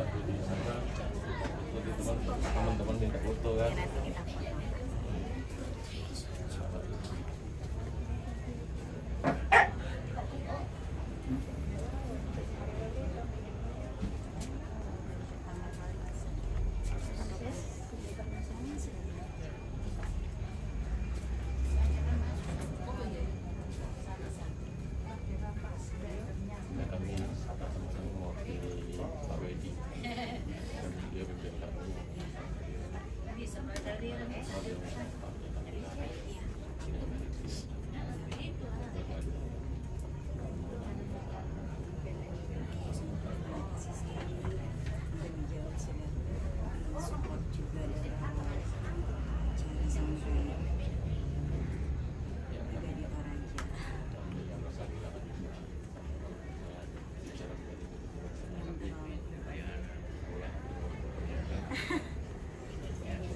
waktu di sana teman-teman minta foto kan. Nanti kita foto. Ya, kami sama-sama mewakili Pak Wedi dan dia pimpinan kami. Support juga dari Cari Sampai juga di Toraja.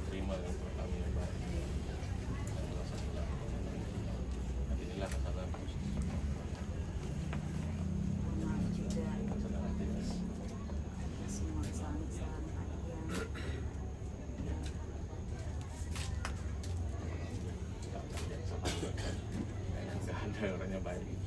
Terima kasih kami yang baik. Inilah kesalahan khusus. Maaf juga semua kesalahan-kesalahan yang Nggak ada orangnya baik.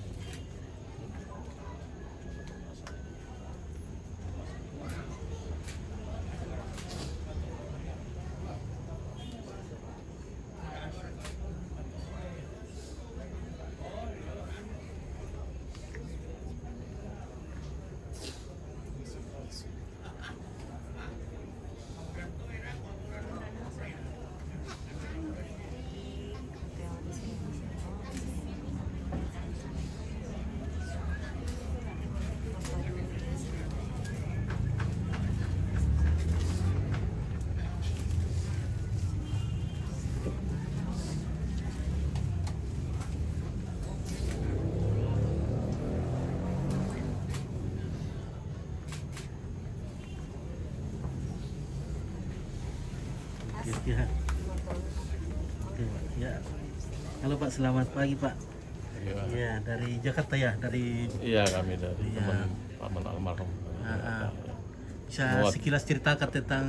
hotel di sini. Ya. Oke, Pak. Ya. Halo Pak, selamat pagi Pak. Iya. Ya, dari Jakarta ya, dari Iya, kami dari Iya. teman paman almarhum. bisa Muat. sekilas ceritakan tentang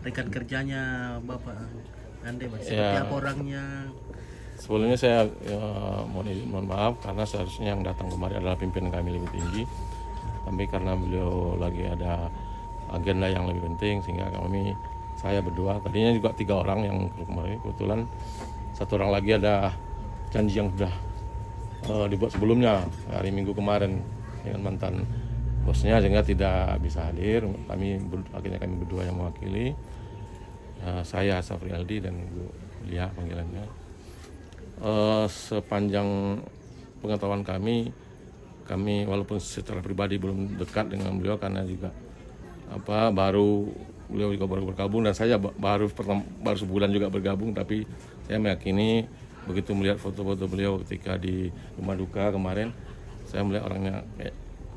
rekan kerjanya Bapak Ande, Pak. Seperti Ya. apa orangnya? Sebelumnya saya mohon maaf karena seharusnya yang datang kemarin adalah pimpinan kami lebih tinggi, tapi karena beliau lagi ada agenda yang lebih penting sehingga saya berdua, tadinya juga 3 orang yang kemarin, kebetulan 1 orang lagi ada janji yang sudah dibuat sebelumnya hari Minggu kemarin dengan mantan bosnya sehingga tidak bisa hadir. Akhirnya kami berdua yang mewakili, saya Safri Aldi dan Bu Lia panggilannya. Sepanjang pengetahuan kami walaupun secara pribadi belum dekat dengan beliau karena juga beliau juga baru bergabung dan saya baru sebulan juga bergabung, tapi saya meyakini begitu melihat foto-foto beliau ketika di rumah duka kemarin, saya melihat orangnya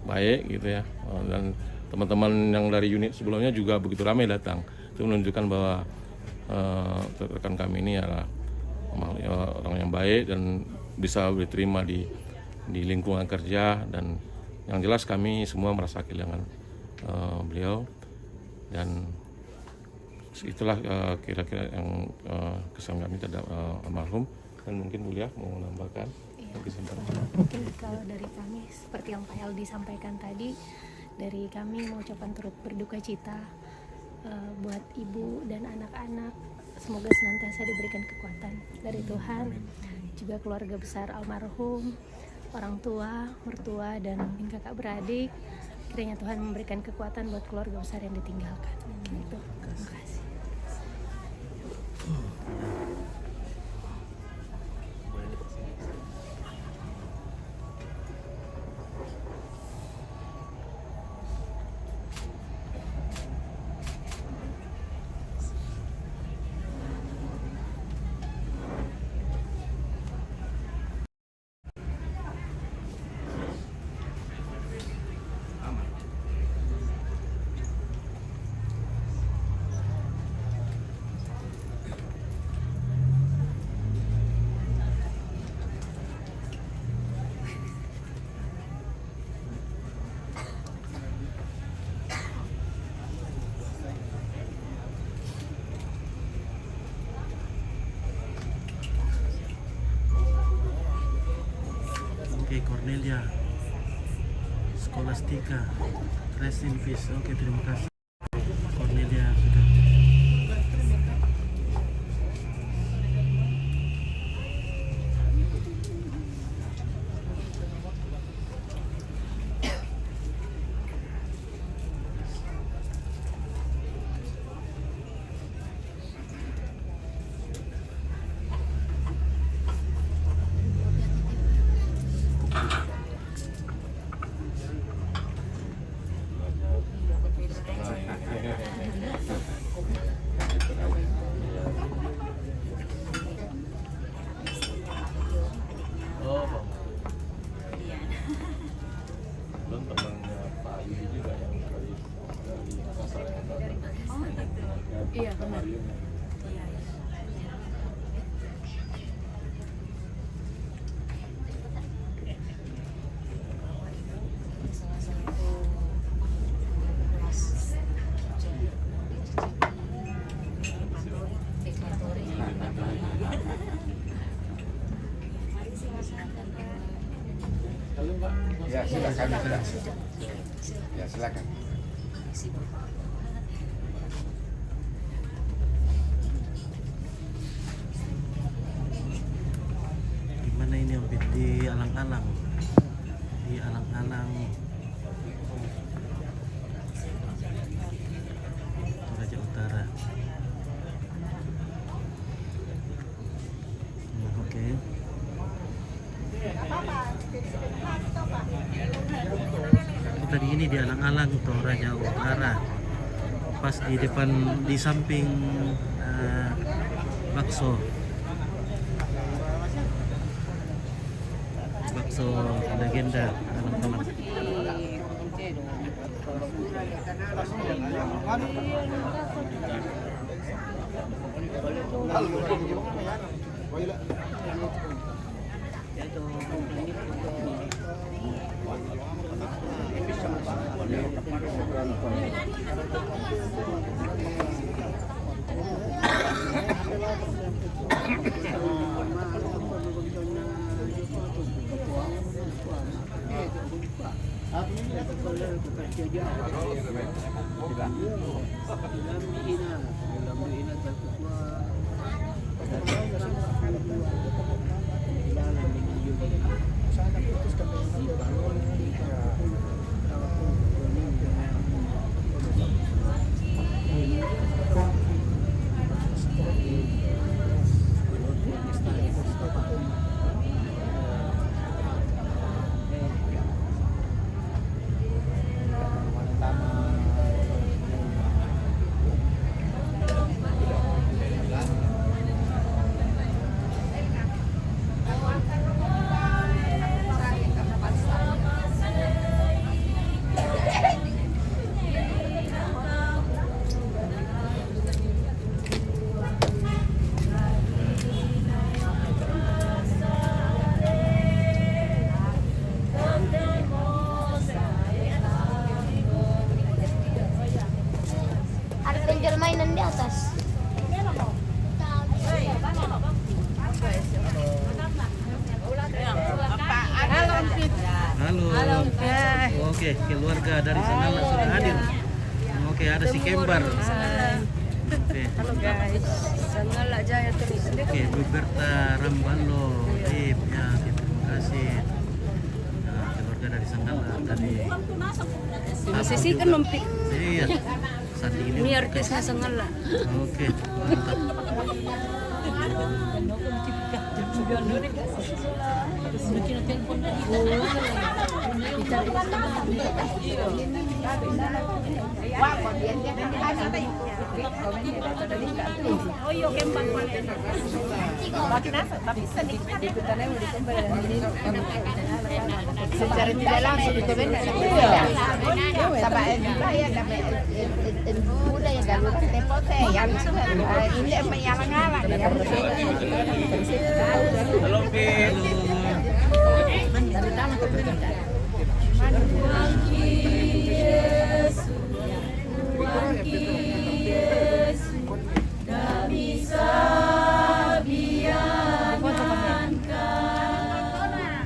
baik gitu ya. Dan teman-teman yang dari unit sebelumnya juga begitu ramai datang, itu menunjukkan bahwa rekan kami ini adalah orang yang baik dan bisa diterima di lingkungan kerja, dan yang jelas kami semua merasa kehilangan beliau. Dan itulah kira-kira yang kesan kami terhadap almarhum. Dan mungkin Mulia mau menambahkan kesempatan. Mungkin kalau dari kami seperti yang Pak Aldi sampaikan tadi, dari kami mengucapkan turut berduka cita buat ibu dan anak-anak. Semoga senantiasa diberikan kekuatan dari Tuhan, juga keluarga besar almarhum, orang tua, mertua, dan mungkin kakak beradik. Kiranya Tuhan memberikan kekuatan buat keluarga besar yang ditinggalkan. Gitu. Terima kasih. Oke, Cornelia Scholastica, rest in peace. Oke, terima kasih Cornelia sudah. Oh, Belum temannya Pak Yudi juga yang dari Makassar. Oh gitu. Iya benar. Iya, iya. Salah satu kelas Deklaratory. Mari silakan Pak. Ya silakan. Ya silakan. Di mana ini Om Pit? Di alang-alang. Di alang-alang Toraja Utara. Oke. Tadi ini di alang-alang Toraja Utara, pas di depan, di samping bakso legenda alang-alang. Ada penjual mainan di atas. Halo. Oke, keluarga dari Sangala sudah hadir. Oke, ada si Kembar. Oke. Halo guys, Sangala Jaya terus. Oke, Roberta Rambalo, Rip, ya, terima kasih. Nah, keluarga dari Sangala tadi. Sisi kan mempik. Iya. Saat ini. Ini artisnya Sangala. Oke, mantap. Secara tidak langsung itu benar. Sama saya dapat muda yang galur tepote yang ini apa yang ngalang yang Halo, Pit.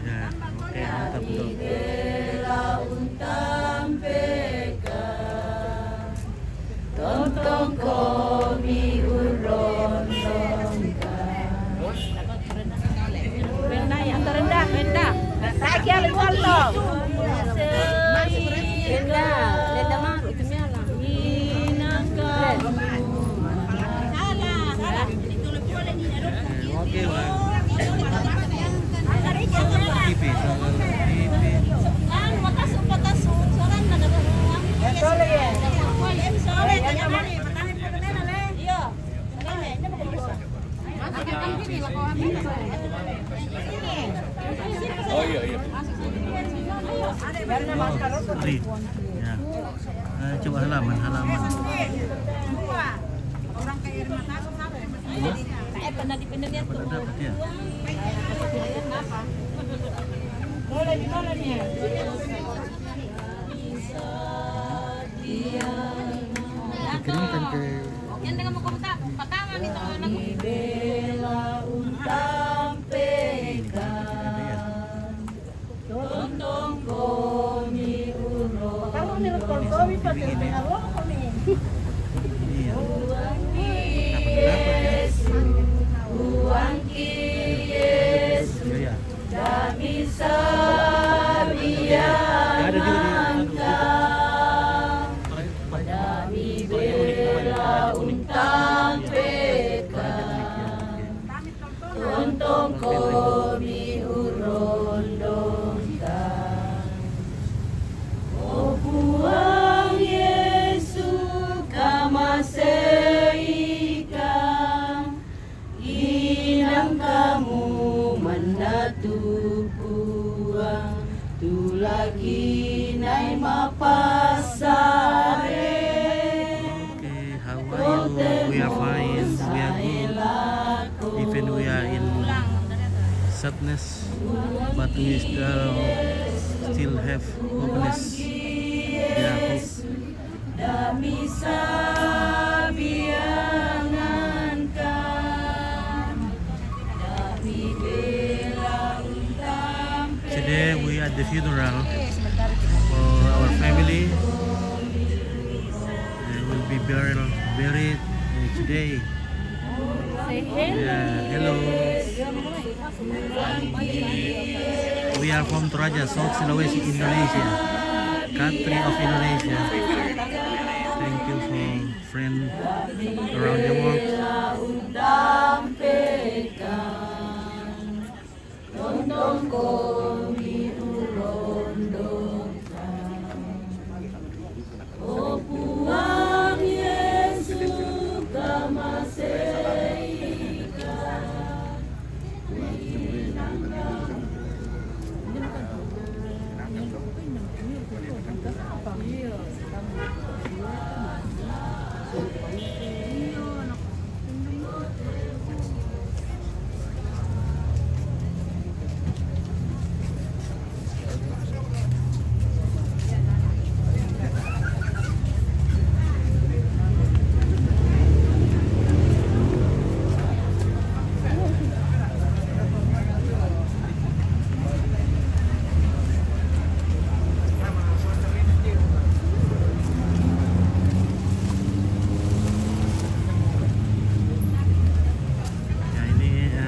Ya, oke. Rendah yang terendah, rendah. Lagi ada dua loh. Rendah, rendah mah itu miala. Oke, Bang. TV, soal TV. Oh iya iya. Ri. Ya. Coba halaman. Dapat ya. Dikirimkan ke iya. Dapat ya. Iya. Ya, ada juga Okay, how are you? We are fine. We are good. Even we are in sadness, but we still have hopeless. Yeah, hope. Today we at the funeral for our family. They will be buried today. Yeah, hello. We are from Toraja, South Sulawesi, Indonesia, country of Indonesia. Thank you for friends around the world.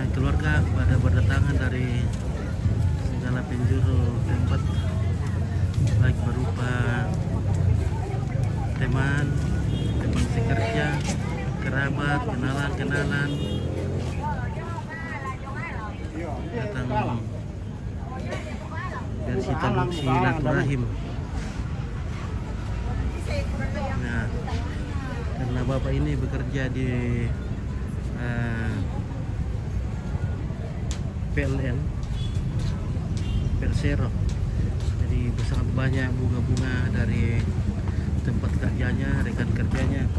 Keluarga pada berdatangan dari segala penjuru tempat, baik berupa teman sekerja, kerabat, kenalan datang silaturahim. Nah, karena bapak ini bekerja di PLN Persero, jadi sangat banyak bunga-bunga dari tempat kerjanya, rekan kerjanya.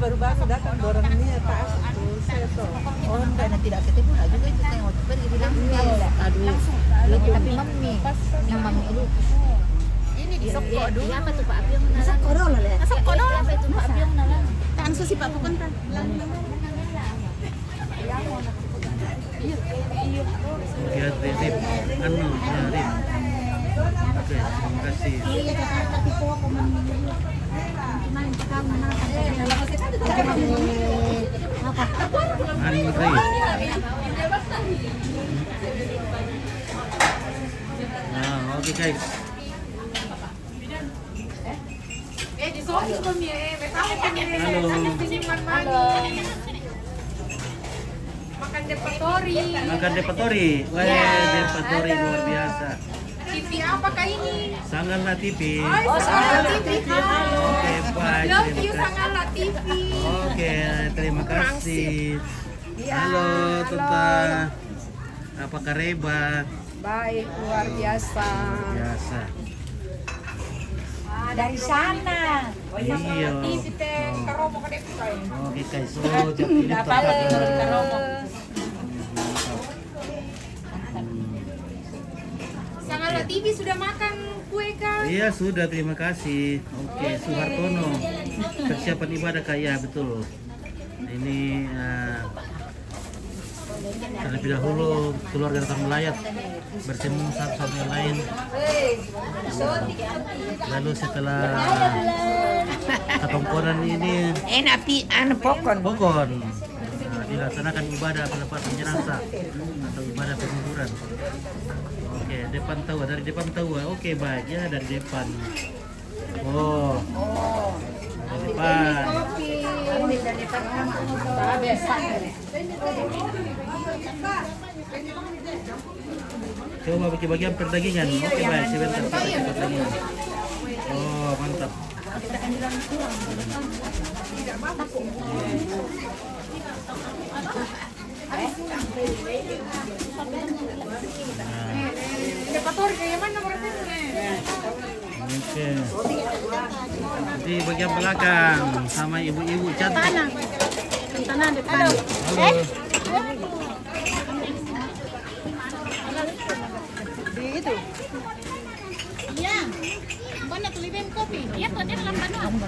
Baru-baru datang, dorong ini atas itu. Oh enggak, nanti tidak ketemu lah juga itu tengok pergi bilang aduh tapi mami yang mami itu ini di sokok dulu apa tuh Pak Abiong nalang sokok dulu lah sokok dulu apa itu Pak Abiong nalang tangan susi Pak Pukun kan Oke, Rip. Anu, ya, Rip. Oke, terima kasih. Anu, Rip. Nah, oke guys. Halo. Makan depatori. Wah, depatori luar biasa. TV apakah ini? Sangatlah TV. Oh, Sangatlah TV. Oke, baik. Love you Sangatlah TV. Oke, terima kasih. Halo, Tante. Apa kabar? Baik, luar biasa. Biasa. Dari sana. Iya. Oke, guys. Oh, jadi ini tempat Sangatlah TV sudah makan kue kah? Iya, sudah. Terima kasih. Oke, Suhartono. Persiapan ibadah kaya betul. Ini terlebih dahulu keluarga datang melayat bertemu satu sama yang lain. Lalu setelah ketongkonan ini pokon. Dilaksanakan ibadah pelepasan jenazah atau ibadah penguburan. Oke, depan tawa, dari depan tawa. Oke, baik ya, dari depan. Oh. Dari depan. Coba bagi bagian perdagingan. Oke, baik, sebentar kita ke perdagingan. Oh, mantap. Oke. Di bagian belakang sama ibu-ibu cantik. Tanah depan. Halo. Di itu. Iya. Mana tuh liben kopi? Iya, tuh dia lamban. Oh.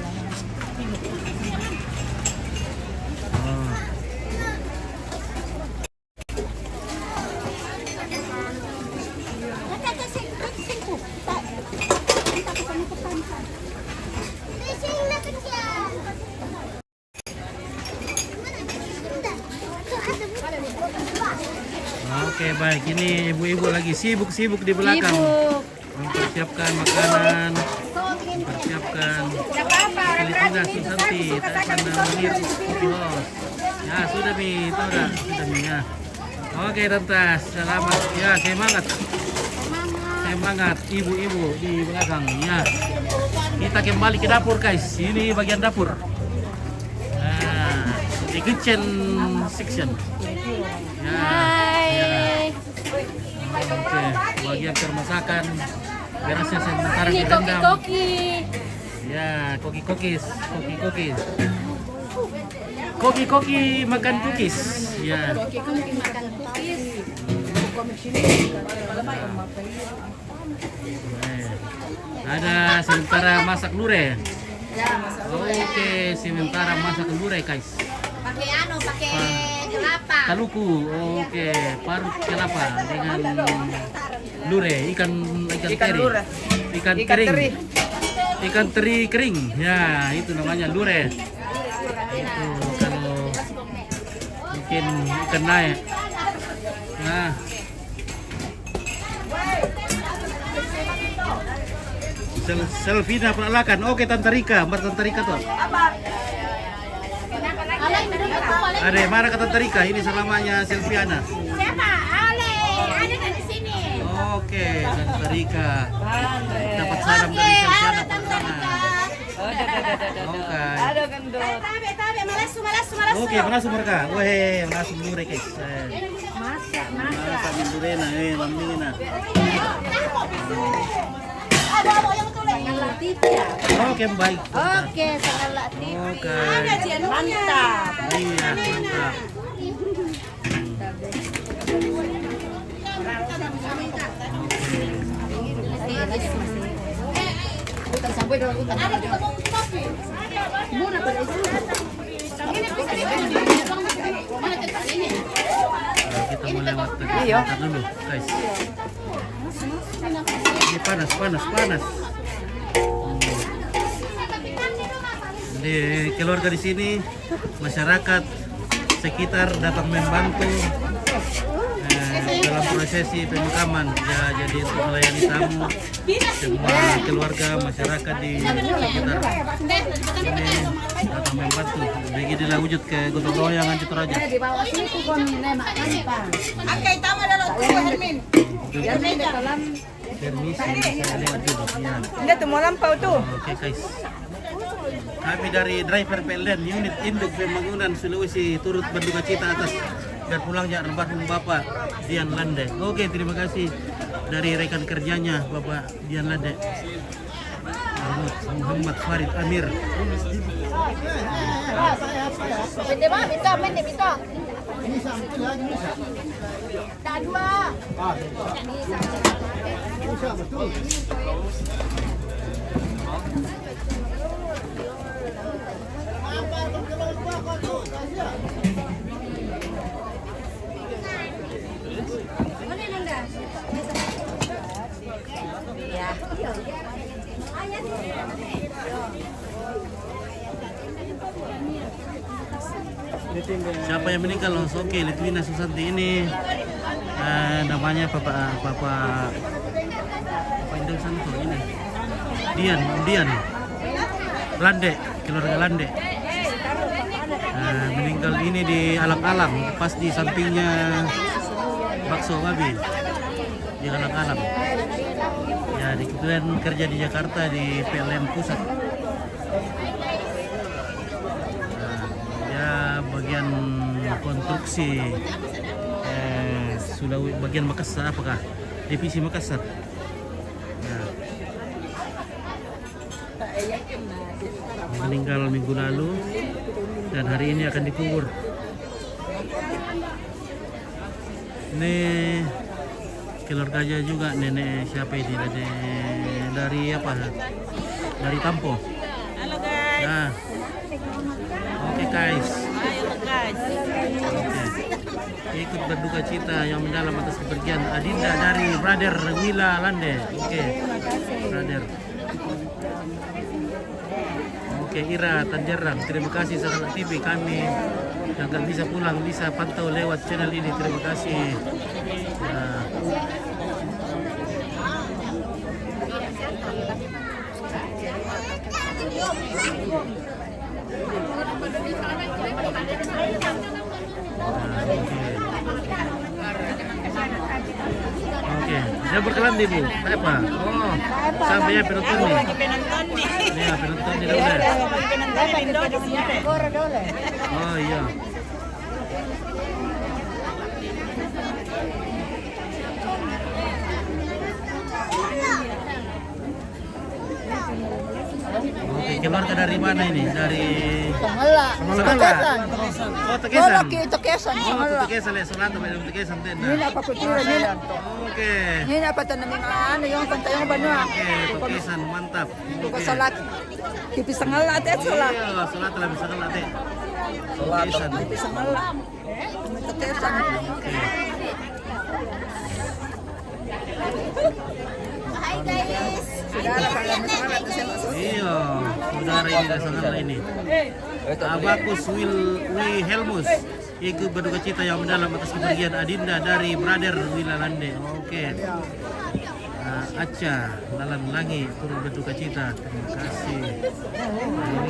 Oke, baik. Ini ibu-ibu lagi sibuk-sibuk di belakang. Mempersiapkan makanan, mempersiapkan Filipina, Susanti, Tapan dan Munir, Host. Ya, sudah Mi, itu sudah Mi ya. Oke, Tante, selamat. Ya, semangat. Semangat ibu-ibu di belakang ya. Kita kembali ke dapur, guys. Ini bagian dapur. Nah, di kitchen section. Ya. Oke, bagian permasakan. Berasnya sementara direndam. Koki-koki. Ya, koki-kokis. Koki-koki makan cookies. Ya. Koki-koki makan cookies. Ada sementara masak lure. Oke, sementara masak lure, guys. Pakai kelapa. Kaluku. Oke, parut kelapa dengan lure, ikan teri. Ikan kering. Ikan teri kering. Ya, itu namanya lure. Itu kalau mungkin ikan naik. Nah. Selvina peralakan. Oke, Tante Rika, Mbak Tante Rika tuh. Ada mana kata Tante Rika? Ini selamanya Selviana. Siapa? Ale, ada di sini. Oke, Tante Rika. Dapat salam dari Selviana pertama. Oke. Ada gendut. Tabe, malasu. Oke, malasu mereka. Weh, malasu dulu guys. Masak dulu na, lambingin na. Sangatlah TV ya? Oke, baik. Oke, Sangatlah TV. Oke. Mantap. Iya, mantap. Ada juga mau kopi. Murah pada itu. Ini bisa mana tempat ini? Kita mau lewat ke sebentar dulu, guys. Ini panas. Di keluarga di sini, masyarakat sekitar datang membantu dalam prosesi pemakaman. Ya, jadi untuk melayani tamu, semua keluarga masyarakat di sekitar ini datang membantu. Beginilah wujud ke gotong royong Anti Toraja. Di bawah situ kon nemak kan. Angkai tamu dalam tubuh Hermin. Permisi, saya lewat dulu. Ya. Enggak tuh mau lampau tuh. Oke guys, kami dari driver PLN unit induk pembangunan Sulawesi turut berduka cita atas berpulangnya almarhum Bapak Dian Lande. Oke, terima kasih dari rekan kerjanya Bapak Dian Lande, Muhammad Farid Amir. Minta. Tak dua. Siapa yang meninggal? Oke, Litwina Susanti ini namanya Bapak Indeng Santo ini. Dian Lande, keluarga Lande. Meninggal ini di alang-alang, pas di sampingnya Bakso Babi di alang-alang. Ya, kebetulan kerja di Jakarta di PLN Pusat. Bagian konstruksi Sulawesi, bagian Makassar, apakah divisi Makassar. Meninggal minggu lalu dan hari ini akan dikubur. Ini keluarganya juga nenek siapa ini, dari apa? Dari Tampo. Halo guys. Nah, oke guys. Ikut berduka cita yang mendalam atas kepergian Adinda dari Brother Wila Lande. Oke, Brother. Oke, Ira Tanjerang, terima kasih Sahabat TV. Kami yang nggak bisa pulang bisa pantau lewat channel ini. Terima kasih. Nah. Oke, saya berkelan di Bu. Apa? Oh, sampai ya penonton nih. Penonton nih. Iya, penonton di udah. Penonton Indo di sini. Oh iya. Oke, keluarga dari mana ini? Dari Pangala. Tekesan. Oh, Tekesan. Tekesan. Oh, Tekesan ya, Solano, medang Tekesan din. Nina pa kutira nina. Oke. Nina pa tanang ano yung pantayong banwa. Oke, Tekesan mantap. Ko salat. Tipis sangal ate salat. Iya, salat lah bisa salat deh. Tekesan. Tipis sangal. Tekesan. Oke. Hai guys. Saudara kalau misalnya Iya, saudara ini dan saudara ini. Abakus Wi Helmus ikut berduka cita yang mendalam atas kepergian Adinda dari Brother Wila Lande. Oke. Aca Lalan Langi turut berduka cita. Terima kasih.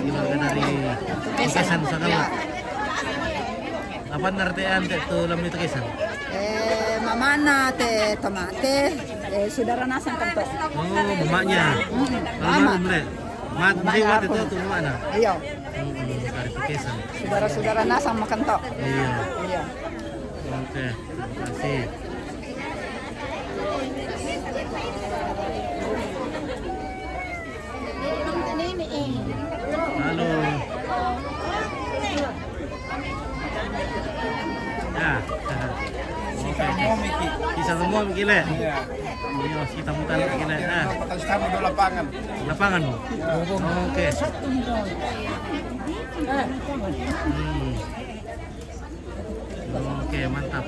Ini keluarga dari Tekesan Sagala. Apa nartean itu lamni Tekesan? mamana te tomate saudara nasan kanto. Oh, mamanya. Almarhum le. Mat jiwat itu tuh mana? Iya. Dari Tekesan. Saudara-saudara nasang makanto. Iya. Iya. Oke, terima kasih. Halo. Ya. Oke. Kisah semua gile. Iya, kita bukan gile. Nah, Terus kamu di lapangan. lapangan Bu. Oke. Oke, mantap.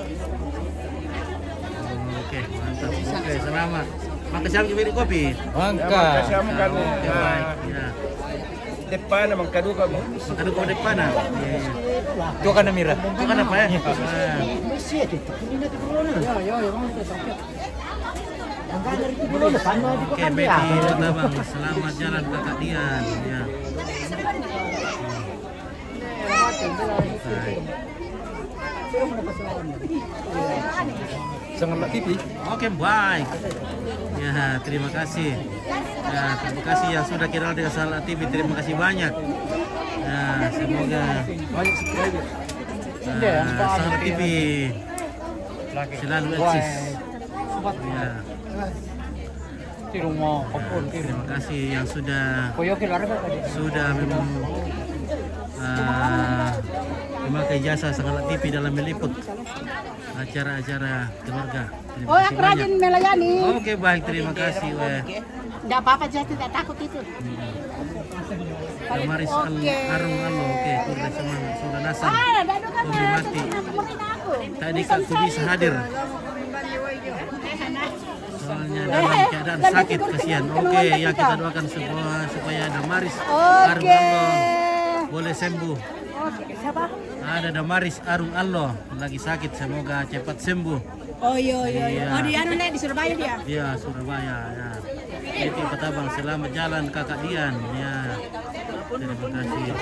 Oke, mantap. Oke, selamat. Maka siapa yang beli kopi? Makasih kamu kan. Oke, baik. Ya. Depan emang kadu kamu. Maka dulu kau depan ah. Iya, iya. Itu kan Mira. Itu kan apa ya? Nah. Oke, Betty Tabang, selamat jalan Kakak Dian. Ya. Baik. Sangat TV. Oke, baik. Ya, terima kasih. Ya, terima kasih yang sudah kira dengan Salah TV. Terima kasih banyak. Ya, semoga Banyak subscriber. Salah TV selalu eksis. Ya, terima kasih yang sudah memang memakai jasa Salah TV dalam meliput acara-acara keluarga. Terima Oh, kasih aku rajin banyak. melayani. Oke, baik, terima kasih. Enggak apa-apa, saya tidak takut itu. Damaris Arung Allo, oke, kurang semangat, sudah nasab. Dadu kan Udah mati. aku. Tadi aku bisa hadir. Soalnya dalam keadaan sakit, kasihan. Oke, ya kita doakan supaya Damaris Arung Allo boleh sembuh. Siapa? Ada Damaris Arung Allo lagi sakit, semoga cepat sembuh. Oh iya. Iya. Oh di anu Nek, di Surabaya dia. Ya, Surabaya. Ya. Itu Petabang, selamat jalan Kakak Dian. Ya. Terima kasih.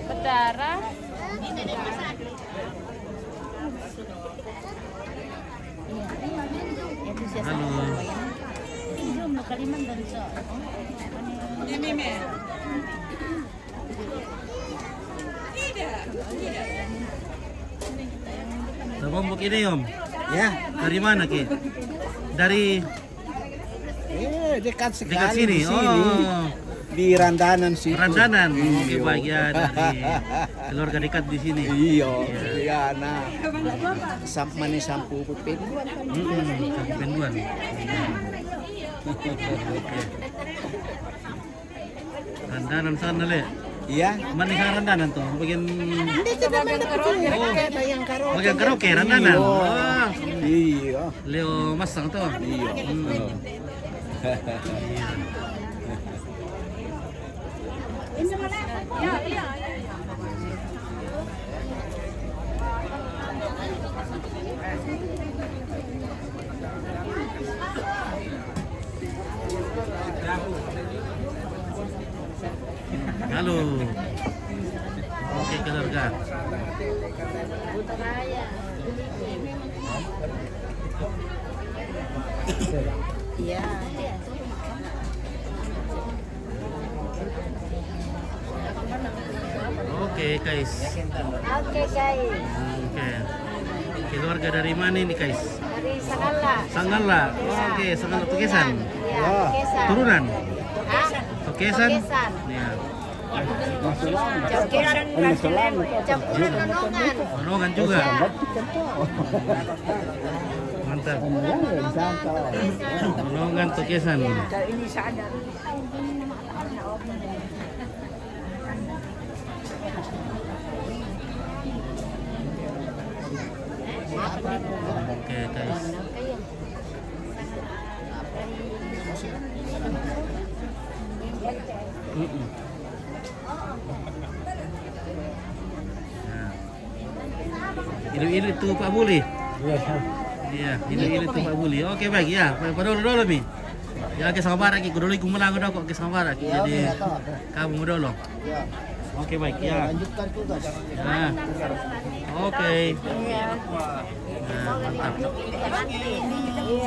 Berdarah. Halo. Lombok ini Om. Ya. Dari mana Ki? Dari Dekat sekali dekat sini. di sini. Oh, Di Randanan situ. Randanan. Oke, baik ya, dari keluarga dekat di sini. Iya, iya nah. Mana sampu pupin. Sampai Penduan. Randanan sana le. Iya. Mana yang Randanan tuh? Bagian Bayang karo. bagian karaoke Randanan. Iya. Oh, Iya. Leo Masang tuh. Iya. Iya. Halo. Oke, keluarga. Iya. Oke, guys. Oke guys, Oke. Keluarga dari mana ini, guys? dari Sanggala. Sanggala. Oke, Sanggala Tukesan. Ya, Kesan. Turunan. Hah? Tukesan. Tukesan. Ya. Campuran Nonongan. Penolongan juga. Ya. Mantap. Penolongan Tukesan. Oke, guys. Ini tuh Pak Buli. Iya, ini tuh Pak Buli. Oke, baik ya. Padahal mi. Ya, ke sama baraki, kudu iku melang udah kok ke sama baraki. Jadi kamu dulu. Oke baik ya. Lanjutkan tugas. Nah, oke. Nah, mantap.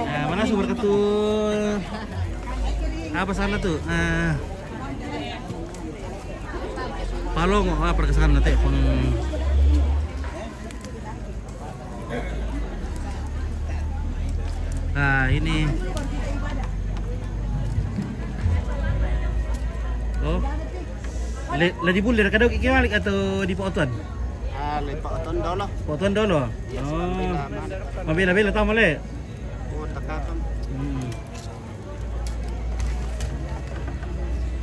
Nah, mana sumber ketul? Apa sana tuh? Palong, perkesan nanti. Nah, ini. Oh. Lagi bulir kadang balik atau di Poton? Lepak oton dolo. Poton dulu. Oh. Mabila-bila tama le. Oh, takaton.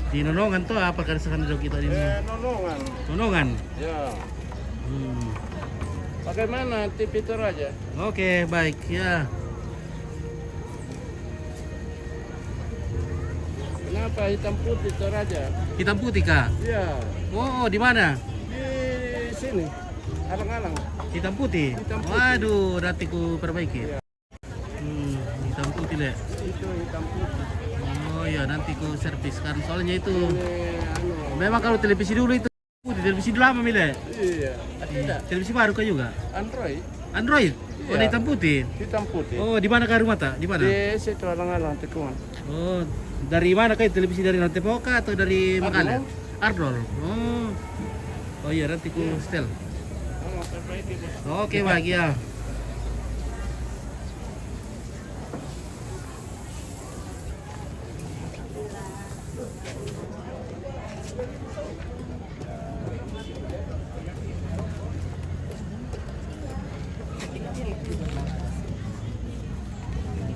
Di Nonongan tuh apa keresahan dulu kita ini? Nonongan. Nonongan. Ya. Hmm. Bagaimana tip itu aja? Oke, baik ya. Kenapa hitam putih itu aja? Hitam putih kak. Iya. Oh, di mana? Di sini. Alang-alang. Hitam putih. Hitam putih. Waduh, nanti ku perbaiki. Iya. Hitam putih le. Itu hitam putih. Oh ya, nanti ku servis kan soalnya itu. Ini Memang kalau televisi dulu itu putih, televisi lama mile. Iya. Tidak. Televisi baru kah juga? Android. Android. Oh, Iya. hitam putih. Hitam putih. Oh, di mana kah rumah tak? Di mana? Di situ alang-alang tikungan. Oh, dari mana kah televisi dari Nantepoka atau dari Makale? Ardol. Oh. Oh iya, nanti ku setel. Oke, baik ya.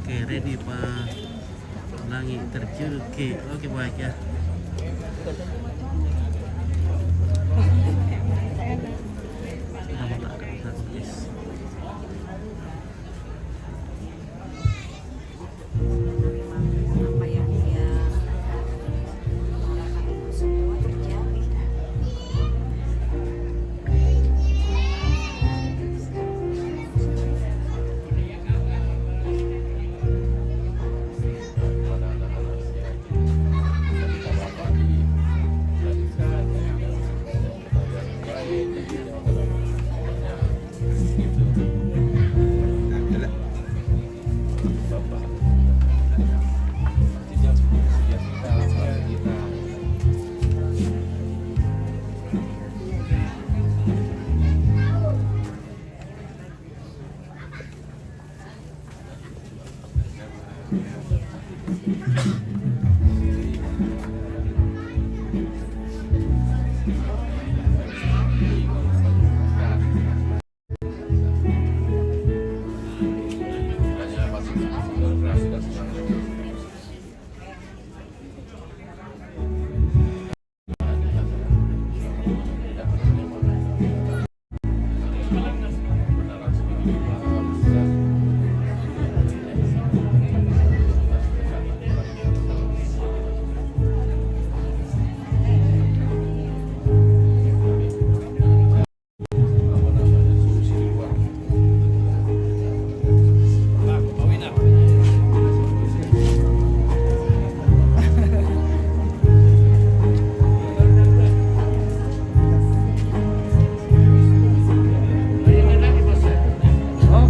Oke, ready Pak. Langit terjun. Oke, baik ya. Sudah meletakkan satu piece. Apa yang dia mengatakan itu semua terjadi.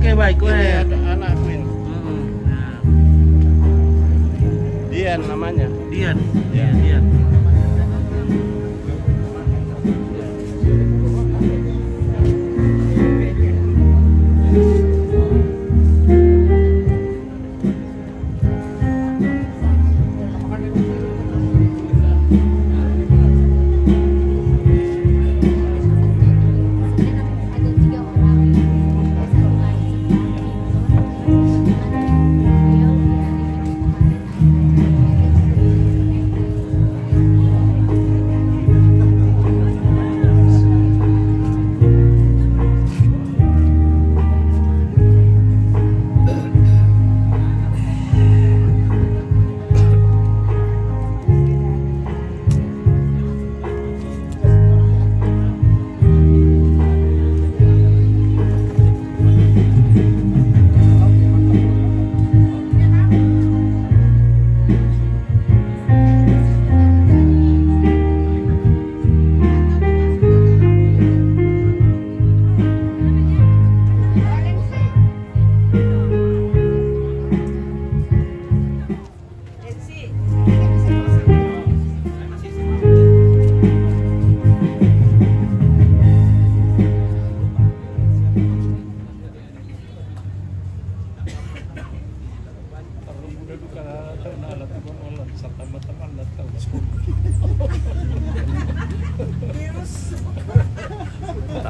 Oke, baik. Weh. Anak Queen. Nah, Dian namanya. Dian. Ya. Dian. Ada 3 orang, satu lagi beliau di hari Minggu kemarin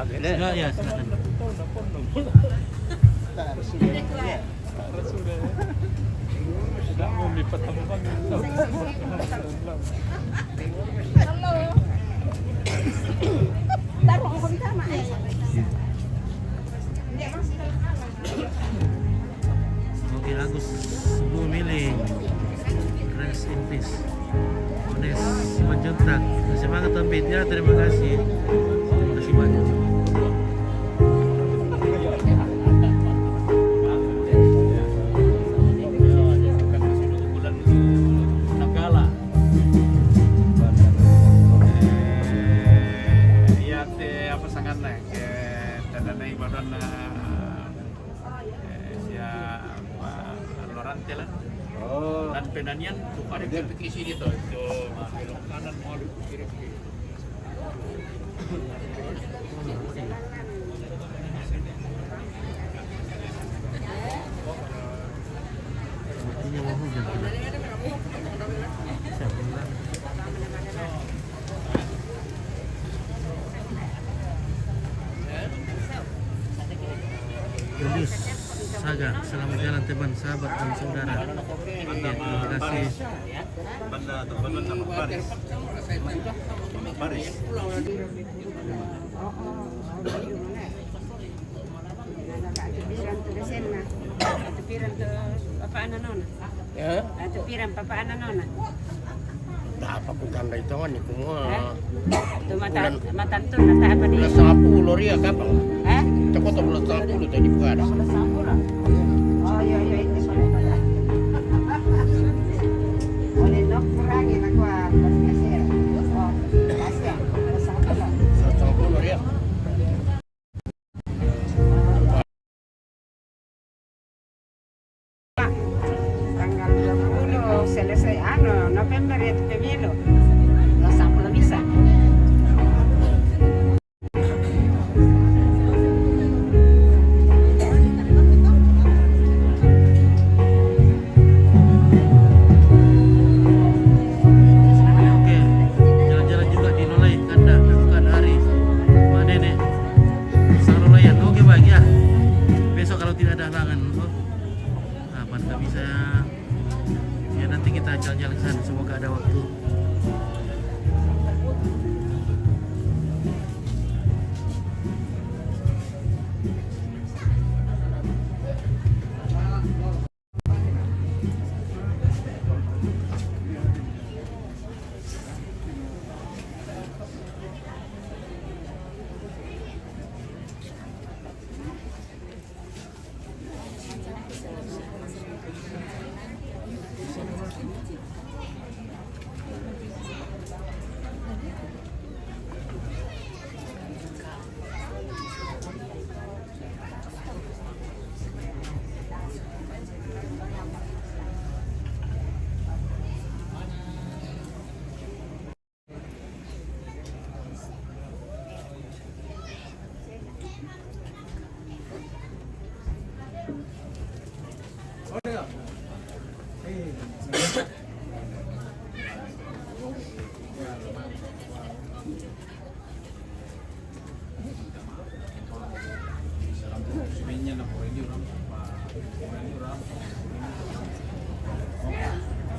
Ya, silakan. Oke, Agus Bumilih, rest in peace. Ones Simanjuntak, semangat Tampit ya, terima kasih banyak. Dan penanian pada ke sini tuh, belok kanan mau kiri. Sepertinya mau hujan sudah. Julius Saga, selamat jalan teman, sahabat dan saudara. Oke, terima kasih. Banda teman sama Paris. Paris. Ya, Atau pirang papaan nona. dapat ku tanda itu kan itu mah. Itu matan tuh nata apa di? Bulan 10 ria kapan? Eh? Cakot bulan 10 tadi bukan. Oh iya itu soalnya. Oleh dok kurangin aku bergeser. Oh, kasih. 10 ria. Tanggal 20 selesai November itu pemilu. Nggak sampai bisa. Oke, jalan-jalan juga di Nolai, Kanda, bukan hari Mak Nenek Sang Nolayan. Oke baik ya. Besok kalau tidak ada halangan, apa nggak bisa ya, nanti kita jalan-jalan ke sana, semoga ada waktu.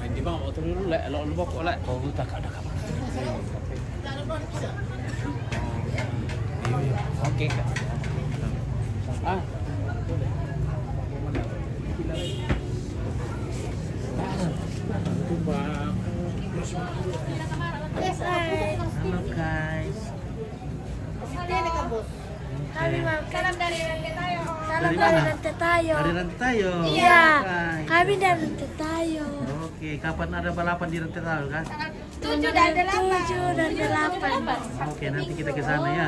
Di bawah motor dulu lek, lo lebok lek. Oh, tak ada kabar. Oke. Ah. Halo guys. Kami mau Salam dari Rantai Tayo. salam Dari dari mana? Rantai Tayo. Dari Rantetayo. Iya, Guys. kami dari Rantai Tayo. Oke, kapan ada balapan di Rantetayo kan? 7 dan 8. 7 dan 8. Oke, nanti kita ke sana ya.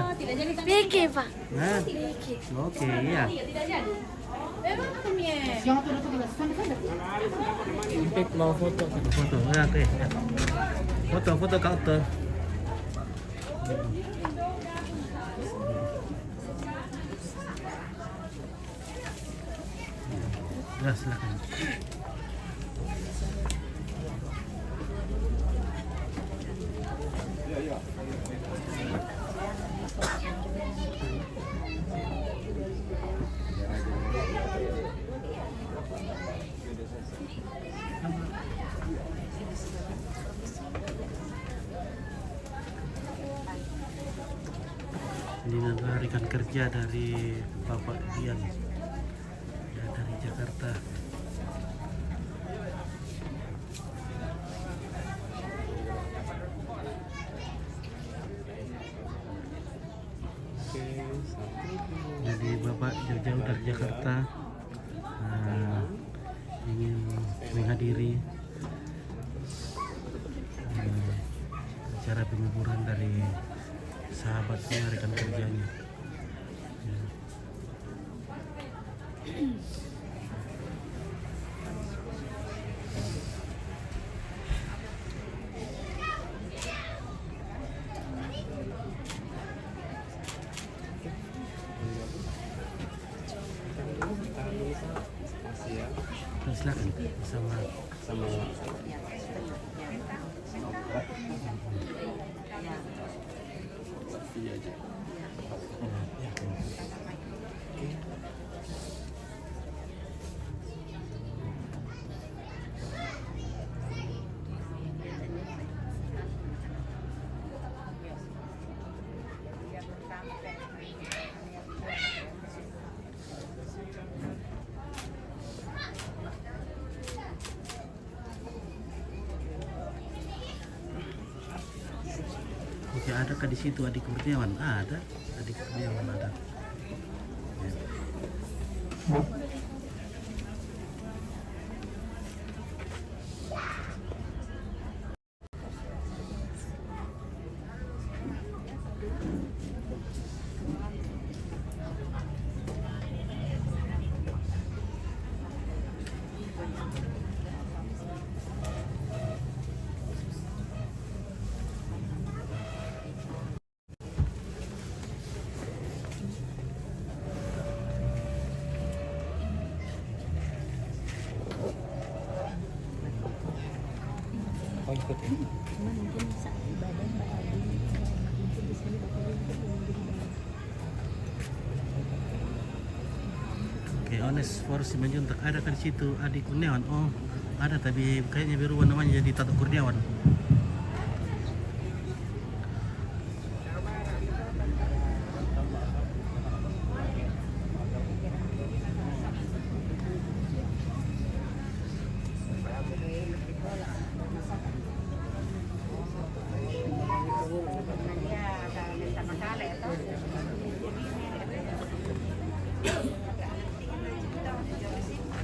Vicky, Pak. Nah, Vicky. oke ya. Impact mau foto. Foto, ya, oke. Foto Kak Otto. Ya, silakan. rekan kerja dari Bapak Dian ya, dari Jakarta. Jadi Bapak jauh-jauh dari Jakarta ingin menghadiri acara penguburan dari sahabatnya, rekan kerjanya. Ya. Silakan sama Oke, adakah di situ Adik Kurniawan? Ada, Adik Kurniawan ada. Ya. Cuman mungkin saat ibadah Mbak Aldi mungkin di sini Bapak Ibu Oke, Ones Force Simanjuntak, ada kan di situ Adik Kurniawan? Oh, ada, tapi kayaknya berubah namanya jadi Tato Kurniawan.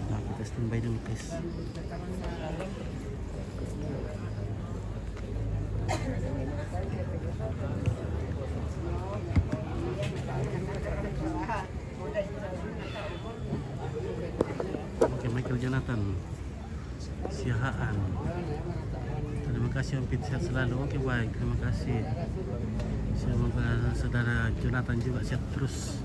Nah, kita standby dulu guys. Oke, Michael Jonathan Siahaan, terima kasih Om Pit, sehat selalu. Oke, baik, terima kasih. Semoga saudara Jonathan juga sehat terus.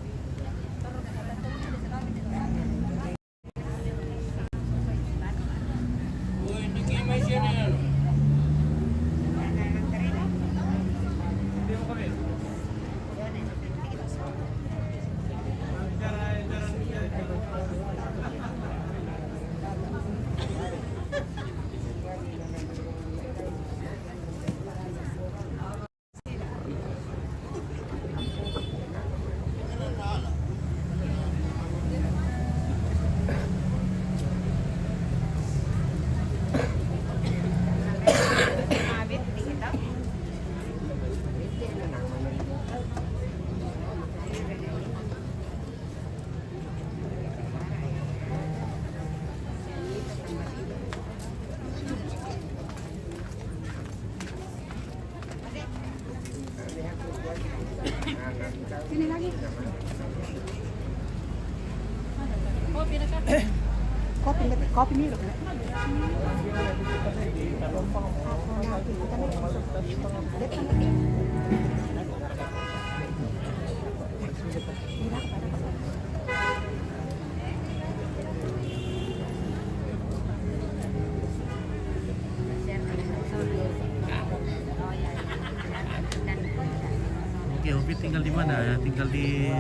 Sini lagi. Kopi nih loh. Oke, Opi tinggal di mana ya? Tinggal di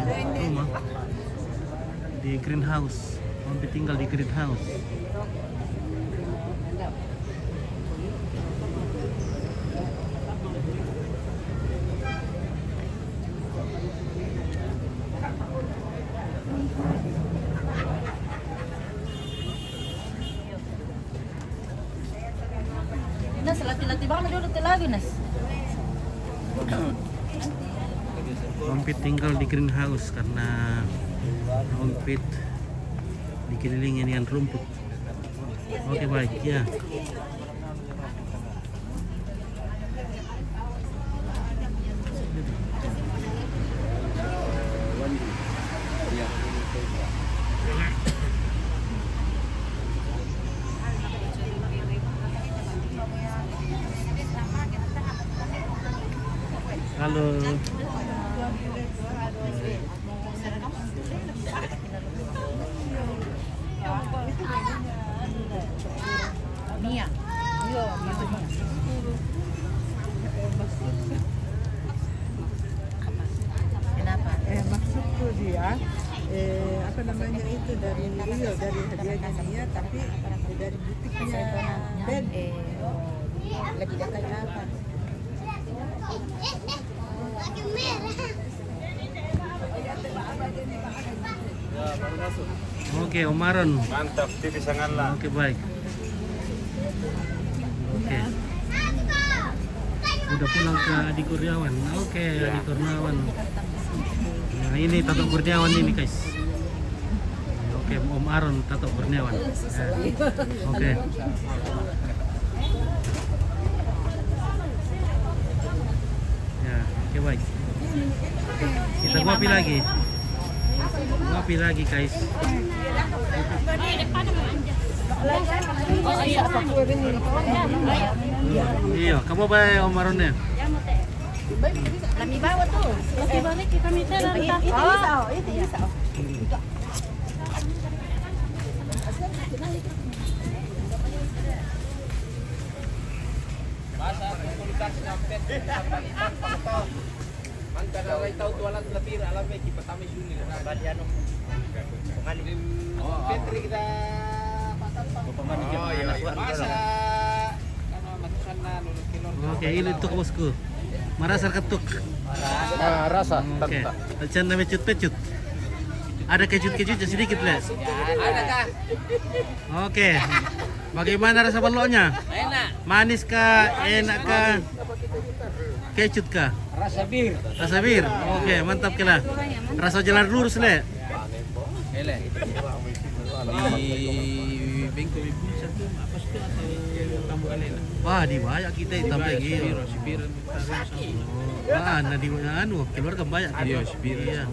rumah, di greenhouse. Opi tinggal di greenhouse. Nas, latih-latih banget dulu lagi, Nas. Ompit tinggal di greenhouse karena Ompit dikelilingi dengan rumput. Oke, baik ya. Halo. Mia. Kenapa? Maksudku dia apa namanya itu dari dari hadiahnya Nia, tapi dari butiknya Ben. Lagi dekat apa? Oke, Om Aron. Mantap, tipis sangatlah. Oke, baik. Oke. Udah pulang ke Adi Kurniawan. Oke, Adi Kurniawan. Nah, ini Tato Kurniawan ini, guys. Oke, Om Aron Tato Kurniawan. Nah, oke. Ya, oke, baik. Kita ngopi lagi. Ngopi lagi, guys. Iya, kamu baik Om Aronnya. Lami bawa tuh. Lagi balik kita minta rantah. Itu bisa. Oke, ini untuk bosku. Marasar ketuk. Rasa. Oke, canda mecut-mecut. Ada kecut-kecutnya sedikit, Les. Ada kah? Oke. Bagaimana rasa baloknya? Enak. Manis kah? Enak kah? Kecut kah? Rasa bir. Rasa bir. Oke, mantap kila. Rasa jalan lurus, Le. Ele. Di bengkel Wah, di banyak kita tambah gitu. Wah, nah di anu keluarga banyak kita. Iya, Sibir. Iya.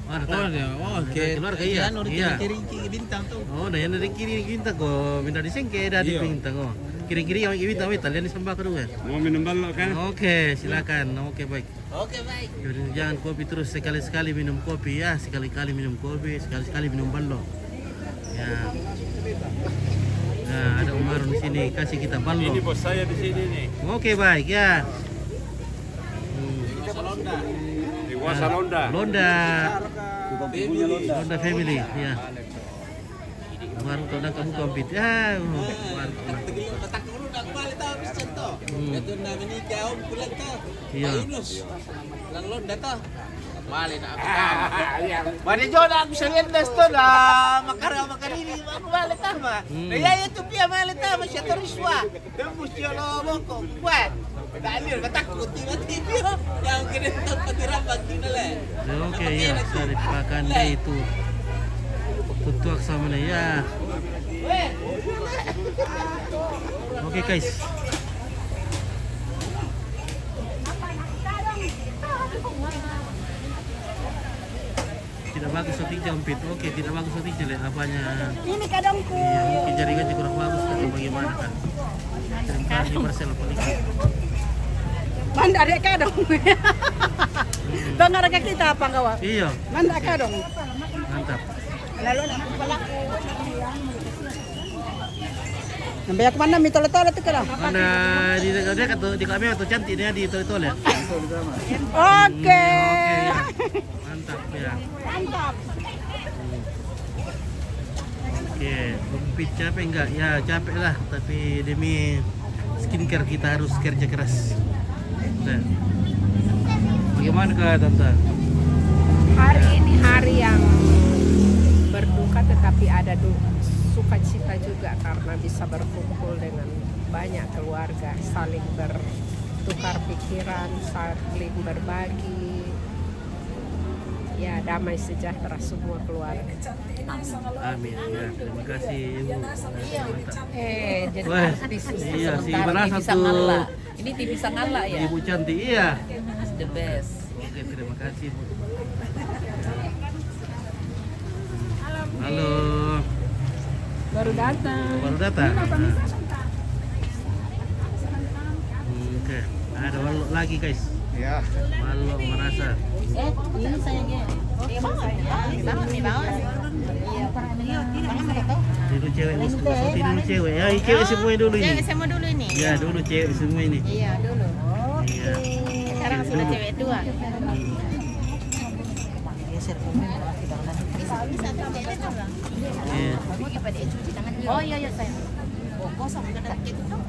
Wah, keluarga iya. Iya. kiri bintang tuh. Oh, nah yang dari kiri bintang kok, minta disengke dari bintang kok. Kiri-kiri yang bintang Italian sambal kedua. Mau minum balok kan? Oke, silakan. Oke, baik. Oke, baik. Jangan kopi terus, sekali-sekali minum kopi ya, sekali-kali minum kopi, sekali-sekali minum balok. Ya. Nah, ada Om Aron di sini kasih kita balok. Ini bos saya di sini nih. Oke, baik ya. Di Wasalonda. Londa. Londa family, ya. Baru kau dah kamu kompet ya. Iya. Balik jodoh aku salian das to na makar ini aku balik tama. Naya itu pia balik tama siya teriswa. Tembus dia lo ko kuat. Dahil matakot tiba-tiba yang kinita patirambag dinala. Oke ya, dari pakan dia itu tutuak sama dia ya. Oke guys. Tidak bagus shooting jampit. Oke, tidak bagus shooting jelek apanya. Ini kadangku. Iya, mungkin jaringannya kurang bagus atau bagaimana kan. Terima kasih Marcel paling. Manda dek kadang. Bang ada kita apa kawa? Iya. Manda kadang. Mantap. Lalu nak pelaku. Nampak aku mana mi tole-tole tu kadang. Mana di dia kata di kamera tuh cantik dia di tol ya. Oke. Oke ya. Mantap ya. Mantap. Oke, Ompit capek enggak? Ya capek lah, tapi demi skincare kita harus kerja keras. Nah, bagaimana Kak Tante? Hari ini hari yang ada sukacita juga karena bisa berkumpul dengan banyak keluarga, saling bertukar pikiran, saling berbagi. Ya, damai sejahtera semua keluarga. Amin. Ya, terima kasih Ibu. Jadi Wah, artis iya, si sementara mana TV satu Sangala. Ini TV Sangala ya. Ibu cantik, iya. The best. Oke, terima kasih Bu. Halo. Baru datang. Baru datang. Nah. Oke, ada waluk lagi guys. Ya. Waluk merasa. Ini sayangnya. Tangan nih bawah. Iya, tangan mana tahu? Dulu cewek, seperti dulu cewek. Ya, ini cewek semua dulu ini. Cewek semua dulu ini. Ya, dulu cewek semua ini. Iya, dulu. Iya. Sekarang sudah cewek tua. Iya. Oh iya iya sayang. Kosong kita gitu dong.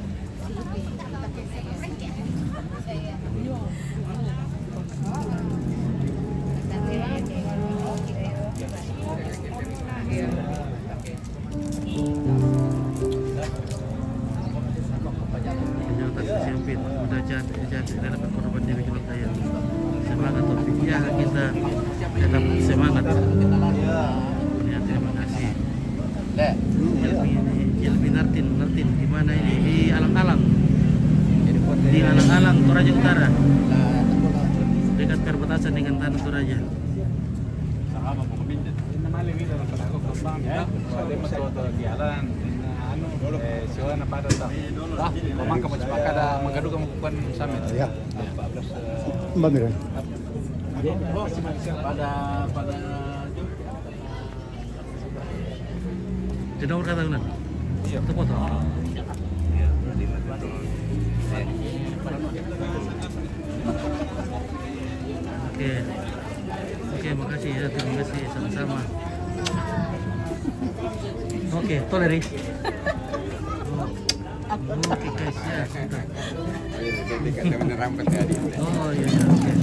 Ternyata sempit, udah jatuh dalam korban diri juga saya. Semangat Taufik, ya kita tetap semangat. Ya, terima kasih. Jelmi Nartin di mana ini? Di Alang-Alang. Di Alang-Alang, Toraja Utara. Dekat perbatasan dengan Tanah Toraja. Di nomor kata ulang. Iya. Terpotong. Oke, makasih ya, terima kasih sama-sama. Oke, toleri. Oke guys, ya. Oh iya, oke.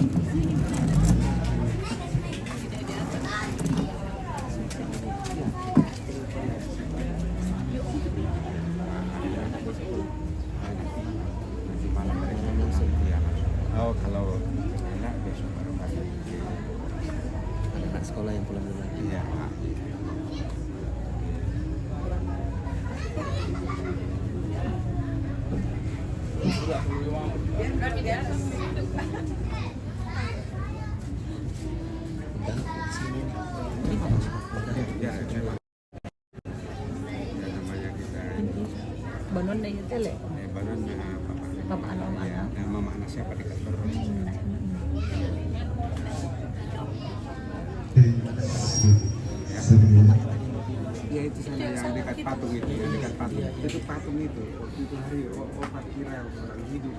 Oh, kalau enak besok baru pagi. Anak sekolah yang pulang dulu. Iya. Banon na yun tele. Baru Papa ano ya, mama anak siapa di kantor? Ya itu sana yang dekat patung itu, yang dekat patung. Itu patung itu, waktu itu hari obat kira orang hidup.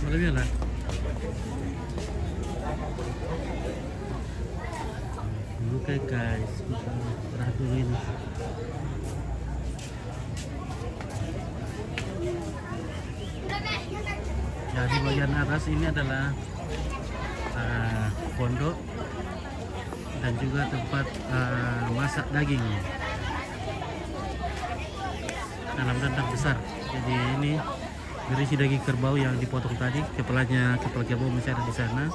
Malamnya lah. Oke guys, kita dulu ini. Ya, di bagian atas ini adalah pondok dan juga tempat masak daging dalam dandang besar. Jadi ini berisi daging kerbau yang dipotong tadi, kepala kerbau masih ada di sana.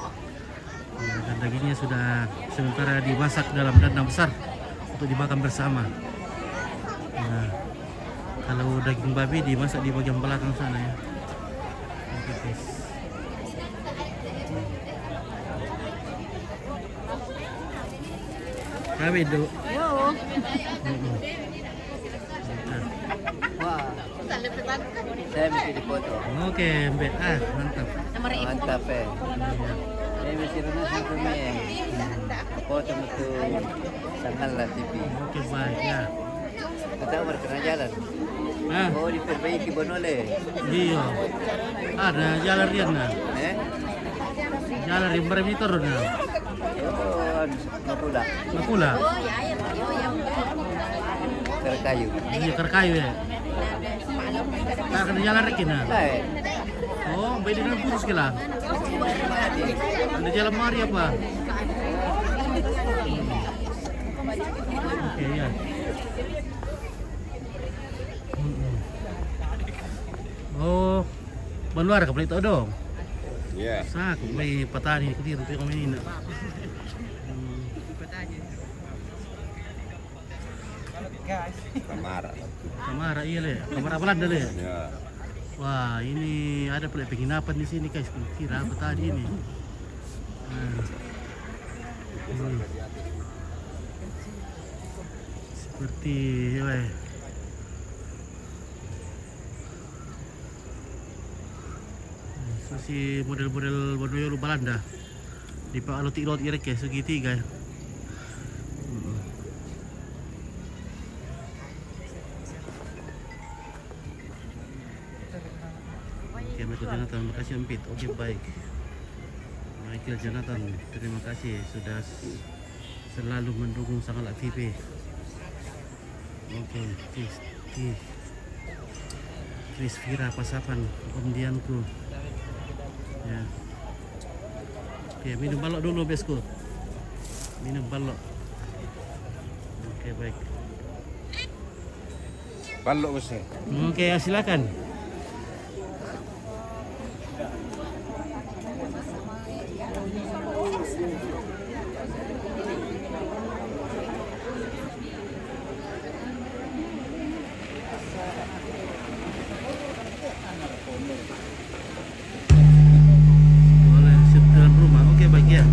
Dan dagingnya sudah sementara dimasak dalam dandang besar untuk dimakan bersama. Nah, kalau daging babi dimasak di bagian belakang sana ya. Oke guys. Rame do. Wah. Saya mesti dipoto. Oke, Mbak. Mantap. Mantap eh. Saya mesti renung sampai foto itu sangat lah TV. Oke, baik ya. Kita berkena jalan. Ah, Oh diperbaiki Bonole. iya. Ada jalan dia nah. Jalan yang berani turun nah. Oh, Mapula. Makula. Terkayu. Iya terkayu ya. Tak kena jalan lagi nah. Baik. Oh, beda dengan putus kila. Ada jalan mari apa? Oke ya. Oh, Baluar ka pelito dong. Iya. Sa kung may patani ko dito kami ini. Kamara iya le. Kamara Belanda le. Ya. Wah, ini ada penginapan di sini guys. Kira apa tadi ini? Seperti si model-model Bondoyo Belanda di Pak Aloti Lot irek ya segitiga. Oke, Michael Jonathan, makasih Empit. Oke, baik. Michael Jonathan, terima kasih sudah selalu mendukung Sangalak TV. Oke, Chris Vira Pasapan, Om Dianku. Ya. Oke, minum balok dulu besku. Minum balok. Oke, baik. Balok bos. Oke, ya, silakan. Boleh shoot dalam rumah. Oke, baik ya.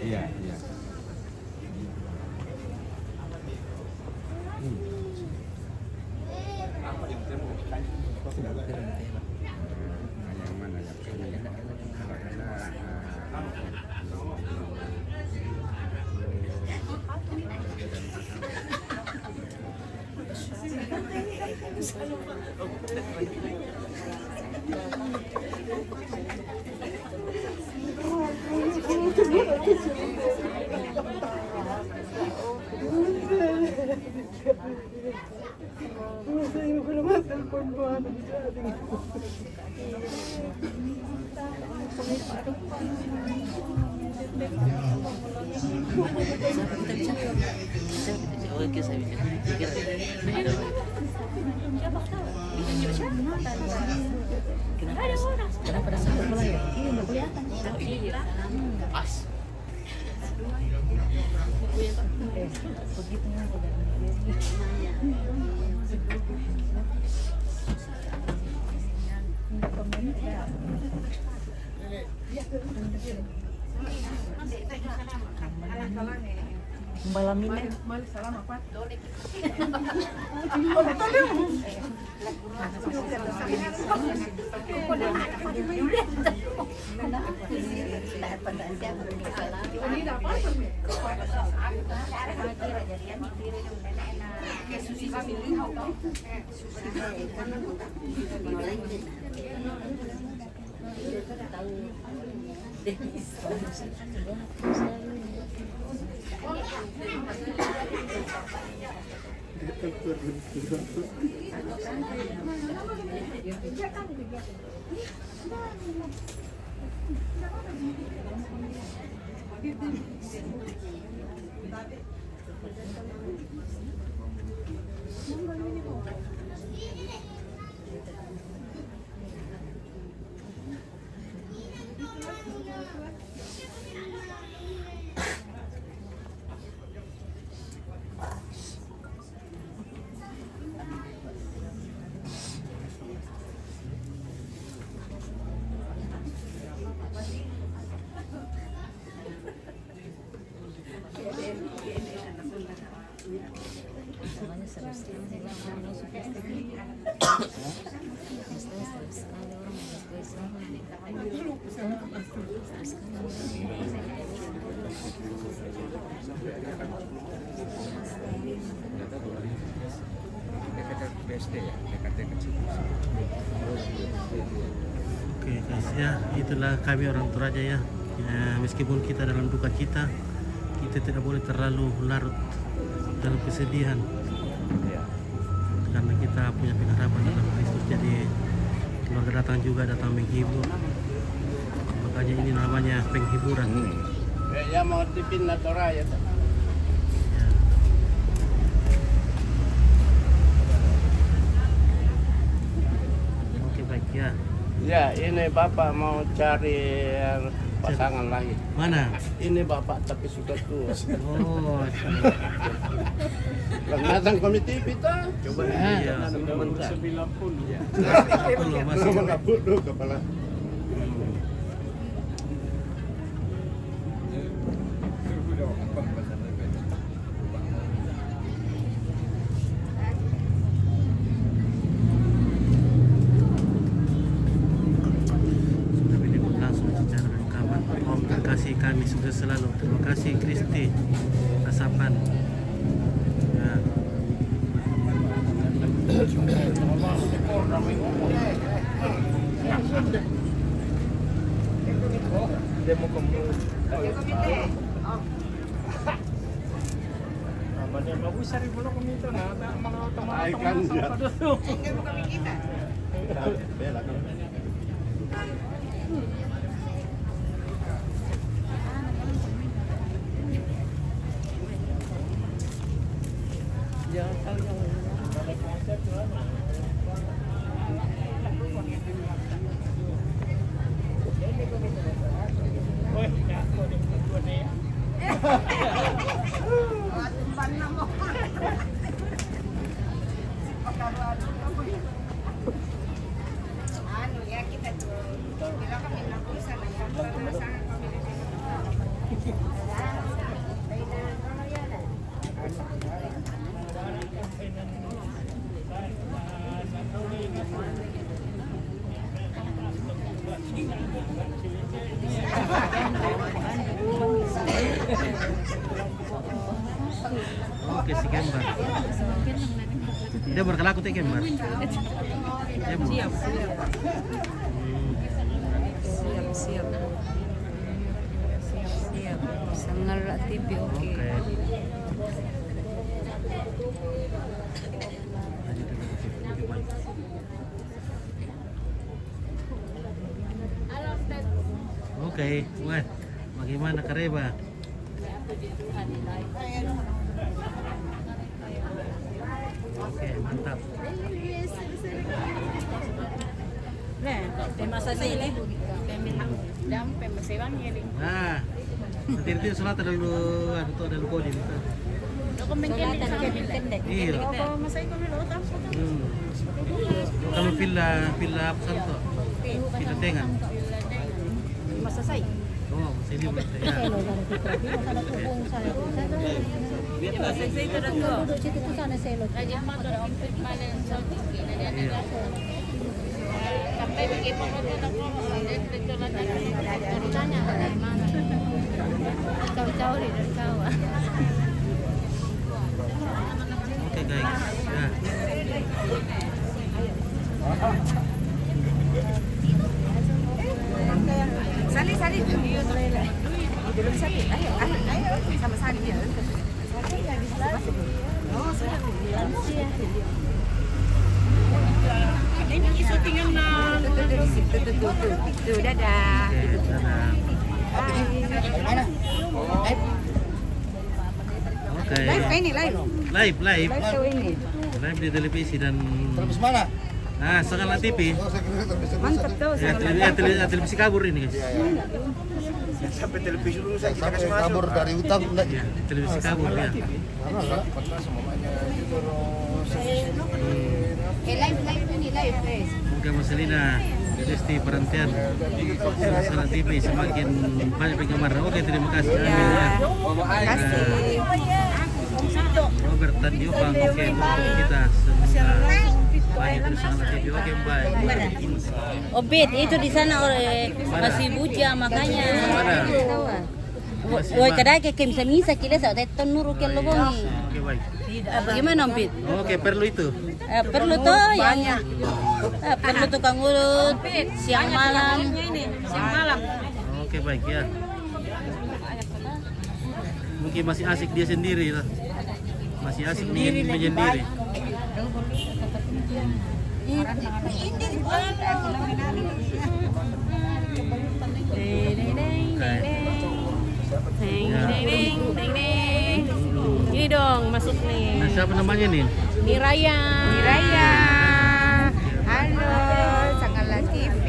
Iya, iya. Oke guys ya, itulah kami orang Toraja ya. Meskipun kita dalam duka cita, kita tidak boleh terlalu larut dalam kesedihan. Karena kita punya pengharapan dalam Kristus. Jadi keluarga datang menghibur. Makanya ini namanya penghiburan. Ya mau dipindah Toraja. Ya. Oke baik ya. Ya, ini Bapak mau cari pasangan lagi. Mana? Ini Bapak tapi sudah tua. Oh, Datang komite kita. Coba iya. sebentar. 90 masih. Kepala. Kasih kami sudah selalu. Terima kasih Kristi Asapan. Ya. Oke si Kembar. Dia berkelaku tuh Kembar. Siap. Siap. Sangat TV oke. Oke, wah, bagaimana Kareba? Oke, mantap. Nah, nanti selatan dulu, ada podium itu. Iya. Kalau villa apa santo? Villa Tengan. Oh, sini berarti ya. Oke guys. Nah. Sali. Belum Sali. Ayo. Sama Sali ya. Oh, ini syutingan tuh, dadah. Oke, pakai live live di televisi dan Mana? Sangala TV. Mantap tuh. Televisi kabur ini guys. Sampai televisi dulu saya kita kasih kabur dari utang enggak? Ya, televisi kabur ya. Live ini live. Semoga Mas Elina Desti Perhentian Sangala TV semakin banyak penggemar. Oke, terima kasih. Amin ya. Robert dan Yopang, oke, kita semoga banyak terus Sangala TV. Oke, baik. Obit itu di sana masih buja makanya. Woi kadang kayak misa kira saat itu nuru ke lobongi. Oke, baik. Bagaimana Obit? Oke, perlu itu. Perlu tuh yang perlu tukang urut siang malam. Oke, baik ya. Mungkin masih asik dia sendiri lah. Masih asik menyendiri. Ini dong masuk nih. Nah, siapa namanya nih? Niraya. Halo, Sangala TV.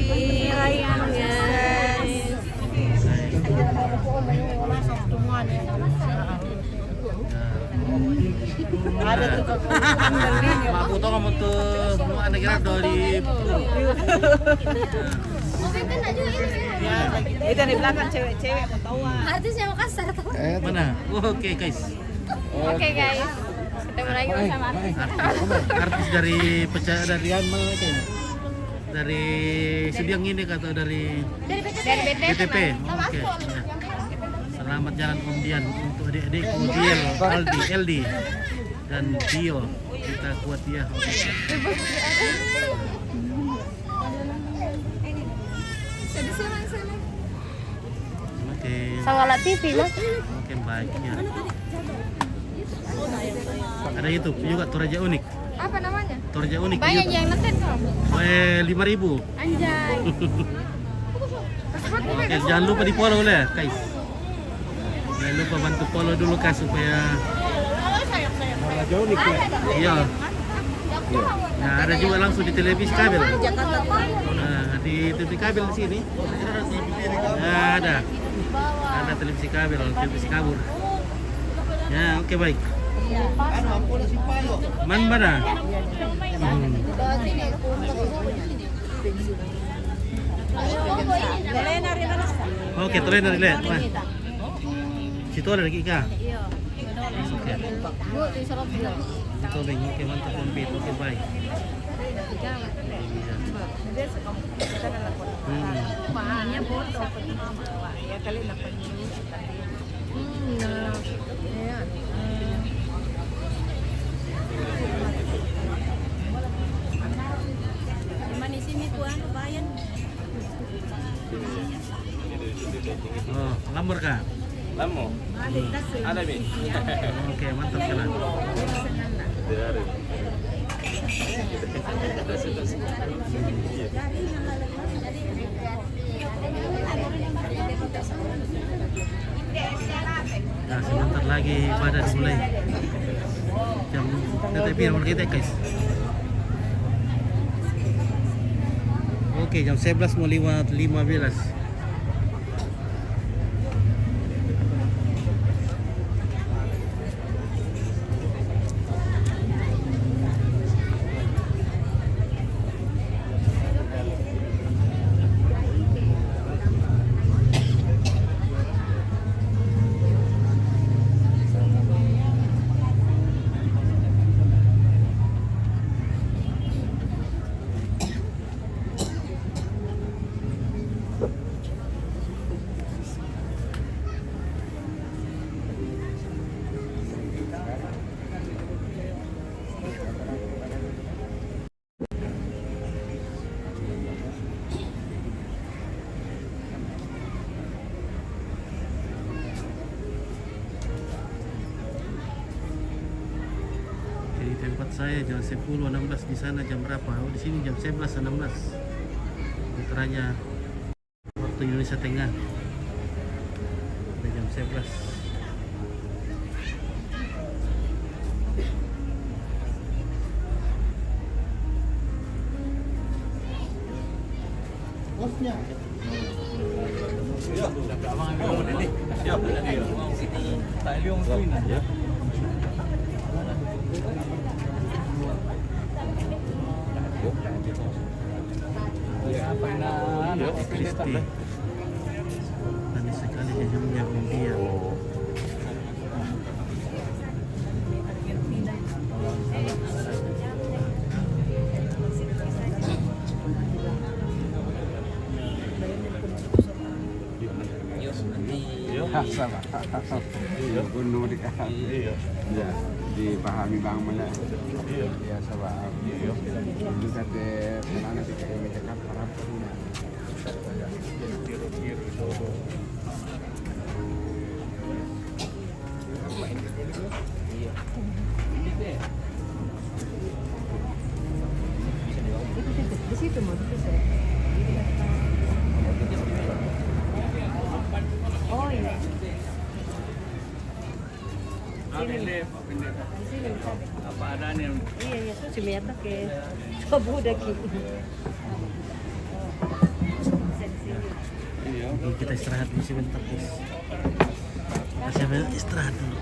Niraya guys. Ada tuh Aku tahu kamu tuh anak kira dari itu di belakang cewek-cewek ketawa. Artisnya Makassar tuh. mana? Oke, guys. Oke guys. Ketemu lagi bersama Artis dari dari mana kayaknya? Dari Sudiang ini atau dari BTP? Oke. Ya. Selamat jalan Om Dian untuk adik-adikku Diel, Aldi, Eldi dan Dio. Kita kuat ya. Oke. Sangala TV lah. Oke, baik ya. Ada YouTube juga Toraja Unik. Apa namanya? Toraja Unik. Banyak yang nonton kok. 5.000. Anjay. Oke, jangan lupa di follow lah, guys. Jangan lupa bantu follow dulu kak supaya. Jauh nih. Iya. Nah, ada juga langsung di televisi kabel. Nah, di televisi kabel di sini. Nah, ada televisi kabel, televisi kabur. Ya, oke baik. Mana? Oke, trainer lihat. Situ ada lagi kak. Oke. Tolong, oke mantap komplit, oke baik. Oh, lamur kak? Lamo. Ada bi. Oke, mantap jalan. Nah, sebentar lagi ibadah dimulai. Jam TTP nomor kita guys. Oke, jam 11 mau 15. Jadi tempat saya jam 10.16, di sana jam berapa? Oh, di sini jam 11.16. Putranya waktu Indonesia Tengah. Udah jam 11. Kristi. Manis sekali senyumnya dia. Sama. Iya, bunuh di kan. Iya. Ya, dipahami bang mana. Iya, sebab. Iya. Dulu kata mana sih kayak mereka harap punya. Di situ mau bisa. Oh iya. Apa adanya? Iya iya tuh cuma ya ke coba udah gitu. Kita istirahat dulu sebentar, guys. Kita istirahat dulu.